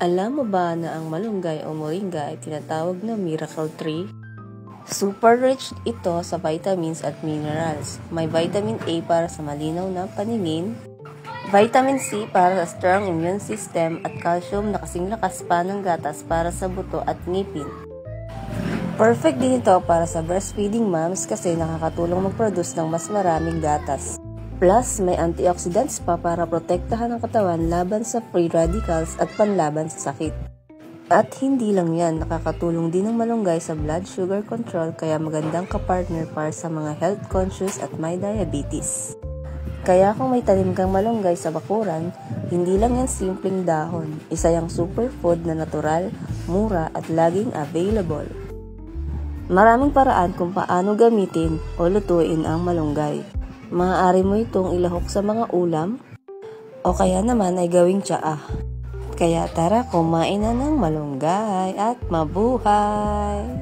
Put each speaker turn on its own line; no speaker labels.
Alam mo ba na ang malunggay o moringa ay tinatawag na miracle tree? Super rich ito sa vitamins at minerals. May vitamin A para sa malinaw na paningin, vitamin C para sa strong immune system at calcium na kasing lakas pa ng gatas para sa buto at ngipin. Perfect din ito para sa breastfeeding moms kasi nakakatulong mag-produce ng mas maraming gatas. Plus, may antioxidants pa para protektahan ang katawan laban sa free radicals at panlaban sa sakit. At hindi lang yan, nakakatulong din ang malunggay sa blood sugar control kaya magandang kapartner para sa mga health conscious at may diabetes. Kaya kung may tanim kang malunggay sa bakuran, hindi lang yan simpleng dahon. Isa yung superfood na natural, mura at laging available. Maraming paraan kung paano gamitin o lutuin ang malunggay. Maaari mo itong ilahok sa mga ulam o kaya naman ay gawing tsaa. Kaya tara, kumain na ng malunggay at mabuhay!